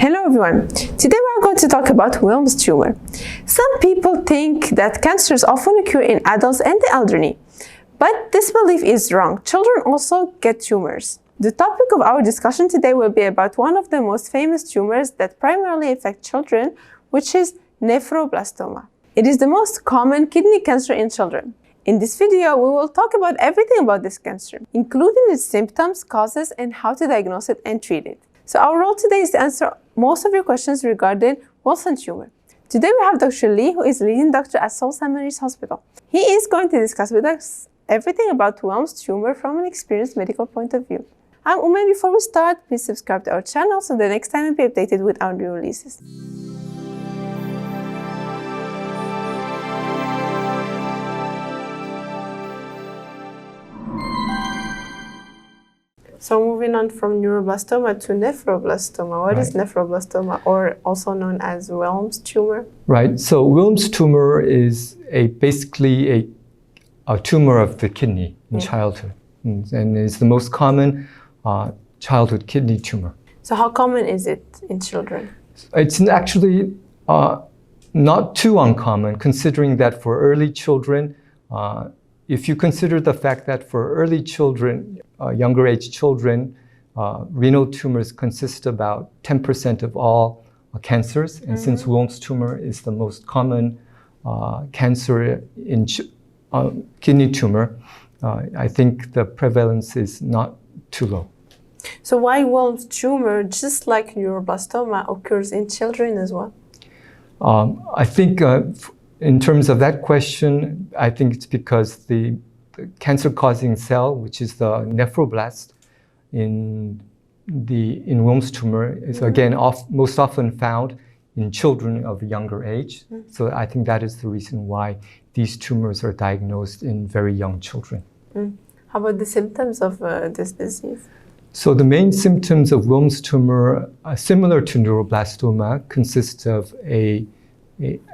Hello everyone. Today we are going to talk about Wilms tumor. Some people think that cancers often occur in adults and the elderly, but this belief is wrong. Children also get tumors. The topic of our discussion today will be about one of the most famous tumors that primarily affect children, which is nephroblastoma. It is the most common kidney cancer in children. In this video, we will talk about everything about this cancer, including its symptoms, causes, and how to diagnose it and treat it. So our role today is to answer most of your questions regarding Wilms tumor. Today we have Dr. Lee, who is leading doctor at Seoul St Hospital. He is going to discuss with us everything about Wilms tumor from an experienced medical point of view. I'm Ume. Before we start, please subscribe to our channel so the next time you'll be updated with our new releases. So moving on from neuroblastoma to nephroblastoma. What is nephroblastoma, or also known as Wilms tumor? Right. So Wilms tumor is basically a tumor of the kidney in childhood, and is the most common childhood kidney tumor. So how common is it in children? It's actually not too uncommon, considering that for early children, if you consider the fact that for early children, younger age children, renal tumors consist about 10% of all cancers. And since Wilms tumor is the most common cancer in kidney tumor, I think the prevalence is not too low. So why Wilms tumor, just like neuroblastoma, occurs in children as well? I think in terms of that question, I think it's because the cancer-causing cell, which is the nephroblast in Wilms tumor, is again most often found in children of a younger age. So I think that is the reason why these tumors are diagnosed in very young children. How about the symptoms of this disease? So the main symptoms of Wilms tumor, similar to neuroblastoma, consist of a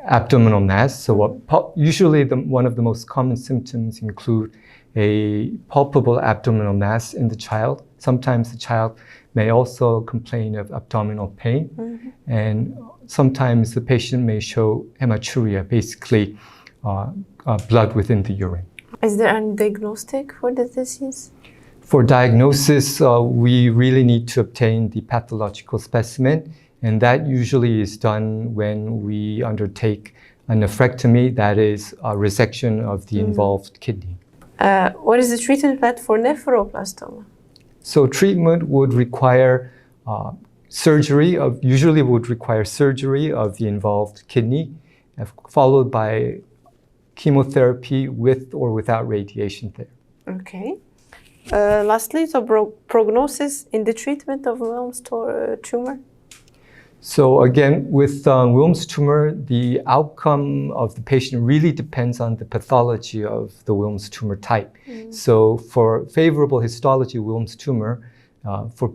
abdominal mass. So usually one of the most common symptoms include a palpable abdominal mass in the child. Sometimes the child may also complain of abdominal pain, and sometimes the patient may show hematuria, basically blood within the urine. Is there any diagnostic for the disease? For diagnosis, we really need to obtain the pathological specimen, and that usually is done when we undertake a nephrectomy, that is a resection of the involved kidney. What is the treatment plan for nephroblastoma? So treatment would require usually would require surgery of the involved kidney, followed by chemotherapy with or without radiation therapy. Okay. Lastly, so prognosis in the treatment of Wilms tumor? So again, with Wilms tumor, the outcome of the patient really depends on the pathology of the Wilms tumor type. So for favorable histology Wilms tumor, for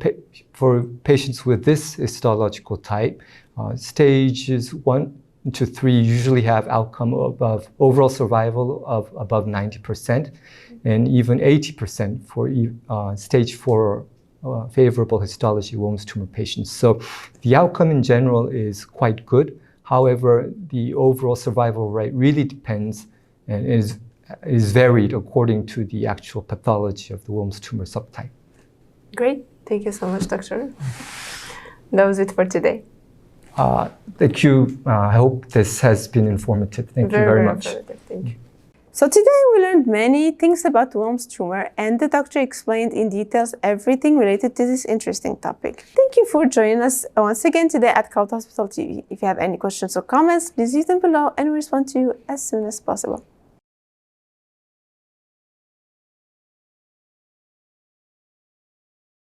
patients with this histological type, stages 1 to 3 usually have outcome of overall survival of above 90%, and even 80% for stage 4 favorable histology Wilms tumor patients. So the outcome in general is quite good. However, the overall survival rate really depends and is varied according to the actual pathology of the Wilms tumor subtype. Great. Thank you so much, Doctor. That was it for today. Thank you. I hope this has been informative. Thank you very much. Thank you. So today we learned many things about Wilms tumor, and the doctor explained in details everything related to this interesting topic. Thank you for joining us once again today at Cloud Hospital TV. If you have any questions or comments, please leave them below and we'll respond to you as soon as possible.